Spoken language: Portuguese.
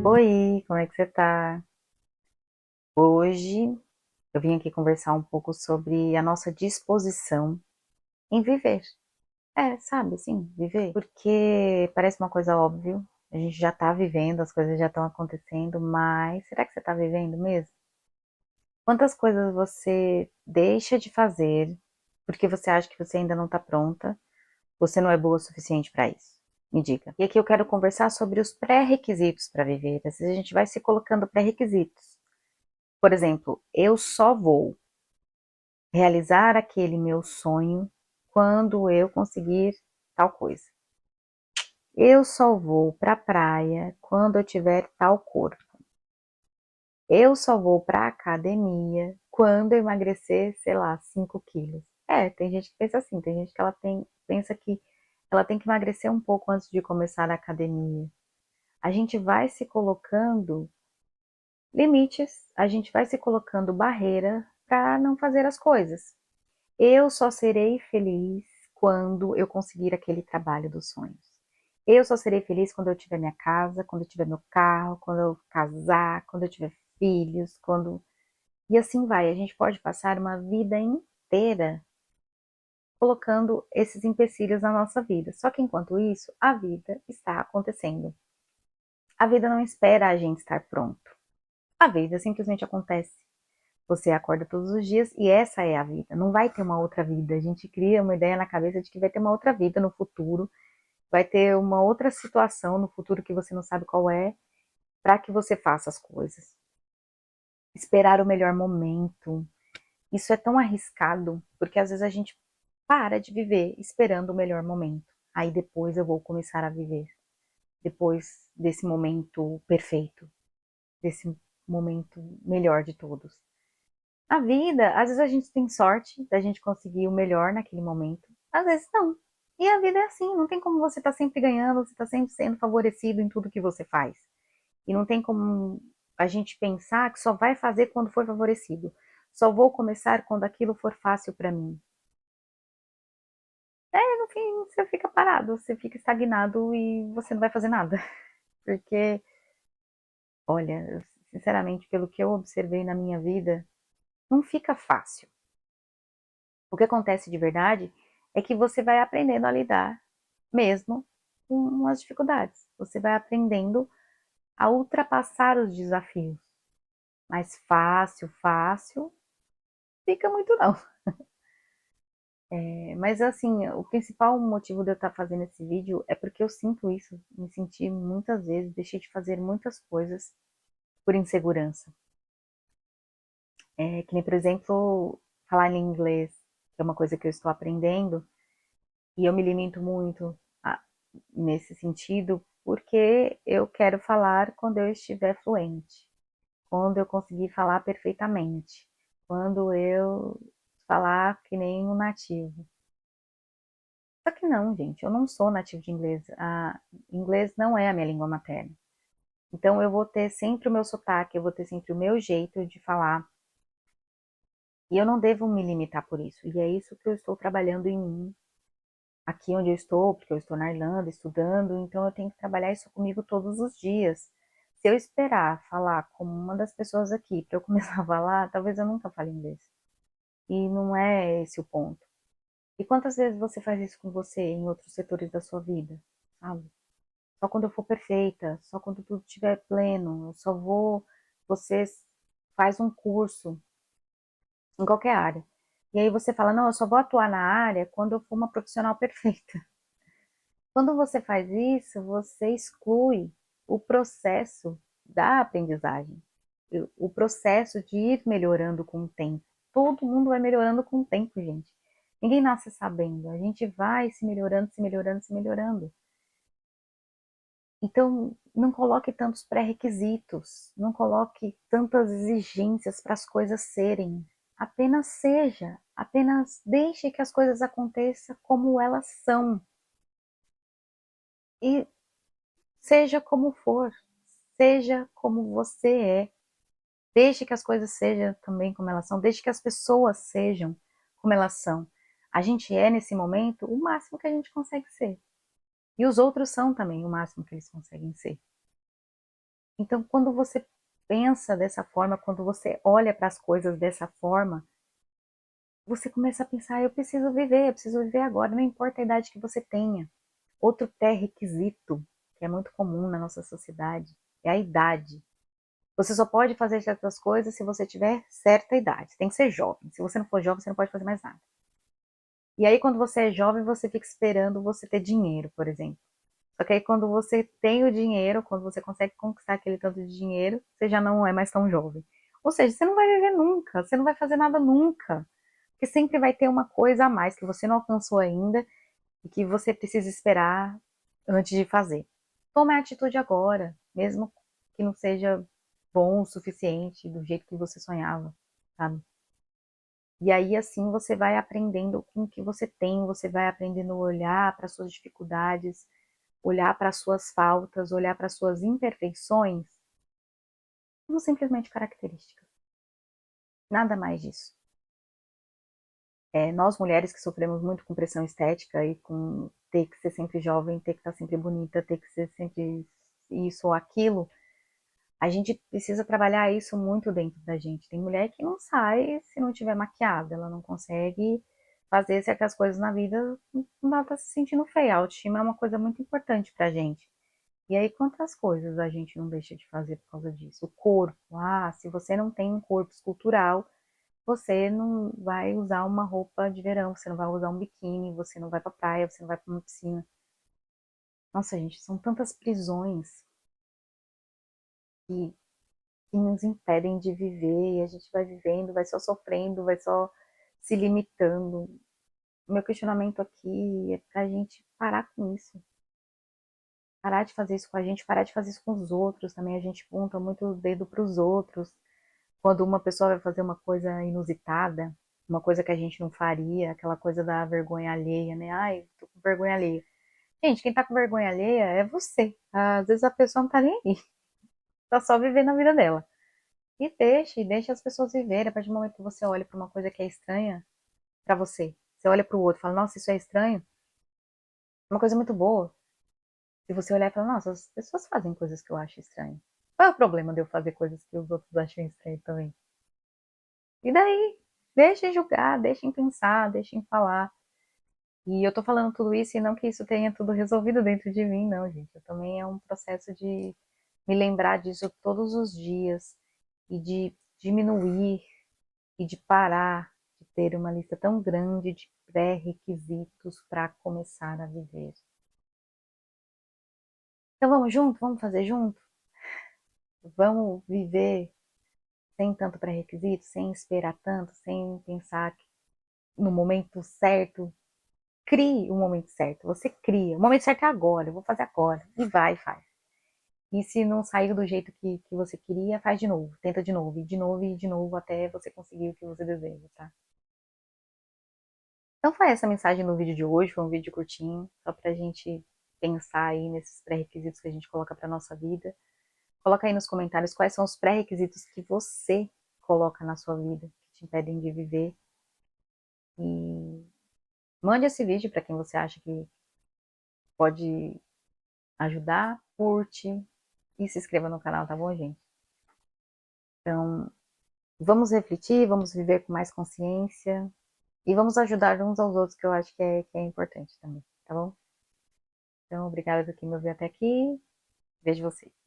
Oi, como é que você tá? Hoje eu vim aqui conversar um pouco sobre a nossa disposição em viver. Sabe, sim, viver. Porque parece uma coisa óbvia, a gente já tá vivendo, as coisas já estão acontecendo, mas será que você tá vivendo mesmo? Quantas coisas você deixa de fazer porque você acha que você ainda não tá pronta, você não é boa o suficiente para isso? Me diga. E aqui eu quero conversar sobre os pré-requisitos para viver. Às vezes a gente vai se colocando pré-requisitos. Por exemplo, eu só vou realizar aquele meu sonho quando eu conseguir tal coisa. Eu só vou para a praia quando eu tiver tal corpo. Eu só vou para a academia quando eu emagrecer, sei lá, 5 quilos. Tem gente que pensa assim, tem gente que pensa que ela tem que emagrecer um pouco antes de começar a academia. A gente vai se colocando limites, a gente vai se colocando barreira para não fazer as coisas. Eu só serei feliz quando eu conseguir aquele trabalho dos sonhos. Eu só serei feliz quando eu tiver minha casa, quando eu tiver meu carro, quando eu casar, quando eu tiver filhos, quando... E assim vai. A gente pode passar uma vida inteira colocando esses empecilhos na nossa vida. Só que enquanto isso, a vida está acontecendo. A vida não espera a gente estar pronto. A vida simplesmente acontece. Você acorda todos os dias e essa é a vida. Não vai ter uma outra vida. A gente cria uma ideia na cabeça de que vai ter uma outra vida no futuro, vai ter uma outra situação no futuro que você não sabe qual é, para que você faça as coisas. Esperar o melhor momento. Isso é tão arriscado, porque às vezes a gente para de viver esperando o melhor momento. Aí depois eu vou começar a viver. Depois desse momento perfeito, desse momento melhor de todos. A vida, às vezes a gente tem sorte da gente conseguir o melhor naquele momento, às vezes não. E a vida é assim, não tem como você estar sempre ganhando, você está sempre sendo favorecido em tudo que você faz. E não tem como a gente pensar que só vai fazer quando for favorecido. Só vou começar quando aquilo for fácil para mim. No fim, você fica parado, você fica estagnado e você não vai fazer nada. Porque, olha, sinceramente, pelo que eu observei na minha vida, não fica fácil. O que acontece de verdade é que você vai aprendendo a lidar mesmo com as dificuldades. Você vai aprendendo a ultrapassar os desafios. Mas fácil, fácil, fica muito não. Mas assim, o principal motivo de eu estar fazendo esse vídeo é porque eu sinto isso, me senti muitas vezes, deixei de fazer muitas coisas por insegurança. Que nem, por exemplo, falar em inglês, que é uma coisa que eu estou aprendendo, e eu me limito muito nesse sentido, porque eu quero falar quando eu estiver fluente, quando eu conseguir falar perfeitamente, quando eu falar que nem um nativo. Só que não, gente, eu não sou nativo de inglês. Inglês não é a minha língua materna. Então eu vou ter sempre o meu sotaque, eu vou ter sempre o meu jeito de falar. E eu não devo me limitar por isso. E é isso que eu estou trabalhando em mim, aqui onde eu estou, porque eu estou na Irlanda estudando, então eu tenho que trabalhar isso comigo todos os dias. Se eu esperar falar como uma das pessoas aqui para eu começar a falar, talvez eu nunca fale inglês. E não é esse o ponto. E quantas vezes você faz isso com você em outros setores da sua vida, sabe? Só quando eu for perfeita, só quando tudo estiver pleno, eu só vou. Você faz um curso em qualquer área. E aí você fala, não, eu só vou atuar na área quando eu for uma profissional perfeita. Quando você faz isso, você exclui o processo da aprendizagem, o processo de ir melhorando com o tempo. Todo mundo vai melhorando com o tempo, gente. Ninguém nasce sabendo, a gente vai se melhorando, se melhorando, se melhorando. Então, não coloque tantos pré-requisitos, não coloque tantas exigências para as coisas serem. Apenas seja, apenas deixe que as coisas aconteçam como elas são. E seja como for, seja como você é. Deixe que as coisas sejam também como elas são, deixe que as pessoas sejam como elas são. A gente é, nesse momento, o máximo que a gente consegue ser. E os outros são também o máximo que eles conseguem ser. Então, quando você pensa dessa forma, quando você olha para as coisas dessa forma, você começa a pensar, eu preciso viver agora, não importa a idade que você tenha. Outro pré-requisito, que é muito comum na nossa sociedade, é a idade. Você só pode fazer certas coisas se você tiver certa idade. Você tem que ser jovem. Se você não for jovem, você não pode fazer mais nada. E aí, quando você é jovem, você fica esperando você ter dinheiro, por exemplo. Só que aí, quando você tem o dinheiro, quando você consegue conquistar aquele tanto de dinheiro, você já não é mais tão jovem. Ou seja, você não vai viver nunca, você não vai fazer nada nunca. Porque sempre vai ter uma coisa a mais que você não alcançou ainda e que você precisa esperar antes de fazer. Tome a atitude agora, mesmo que não seja bom o suficiente do jeito que você sonhava, sabe? E aí assim você vai aprendendo com o que você tem, você vai aprendendo a olhar para suas dificuldades, olhar para suas faltas, olhar para suas imperfeições, como simplesmente características. Nada mais disso. Nós mulheres que sofremos muito com pressão estética e com ter que ser sempre jovem, ter que estar sempre bonita, ter que ser sempre isso ou aquilo, a gente precisa trabalhar isso muito dentro da gente. Tem mulher que não sai se não tiver maquiada, ela não consegue fazer certas coisas na vida, ela tá se sentindo feia. A autoestima é uma coisa muito importante pra gente. E aí, quantas coisas a gente não deixa de fazer por causa disso? O corpo. Ah, se você não tem um corpo escultural, você não vai usar uma roupa de verão, você não vai usar um biquíni, você não vai pra praia, você não vai pra uma piscina. Nossa, gente, são tantas prisões que, que nos impedem de viver, e a gente vai vivendo, vai só sofrendo, vai só se limitando. O meu questionamento aqui é pra gente parar com isso. Parar de fazer isso com a gente, parar de fazer isso com os outros também. A gente aponta muito o dedo para os outros. Quando uma pessoa vai fazer uma coisa inusitada, uma coisa que a gente não faria, aquela coisa da vergonha alheia, né? Ai, tô com vergonha alheia. Gente, quem tá com vergonha alheia é você. Às vezes a pessoa não tá nem aí, tá só vivendo a vida dela. E deixa as pessoas viverem. A partir do momento que você olha para uma coisa que é estranha para você, você olha para o outro e fala, nossa, isso é estranho, é uma coisa muito boa. Se você olhar e falar, nossa, as pessoas fazem coisas que eu acho estranho. Qual é o problema de eu fazer coisas que os outros acham estranho também? E daí? Deixem julgar, deixem pensar, deixem falar. E eu tô falando tudo isso e não que isso tenha tudo resolvido dentro de mim, não, gente. Eu também é um processo de me lembrar disso todos os dias e de diminuir e de parar de ter uma lista tão grande de pré-requisitos para começar a viver. Então vamos junto? Vamos fazer junto? Vamos viver sem tanto pré-requisito, sem esperar tanto, sem pensar no momento certo. Crie o momento certo, você cria. O momento certo é agora, eu vou fazer agora. E vai, faz. E se não saiu do jeito que você queria, faz de novo, tenta de novo, e de novo, e de novo, até você conseguir o que você deseja, tá? Então foi essa a mensagem no vídeo de hoje, foi um vídeo curtinho, só pra gente pensar aí nesses pré-requisitos que a gente coloca pra nossa vida. Coloca aí nos comentários quais são os pré-requisitos que você coloca na sua vida, que te impedem de viver. E mande esse vídeo para quem você acha que pode ajudar, curte e se inscreva no canal, tá bom, gente? Então, vamos refletir, vamos viver com mais consciência e vamos ajudar uns aos outros, que eu acho que é importante também, tá bom? Então, obrigada por quem me ouviu até aqui. Vejo vocês.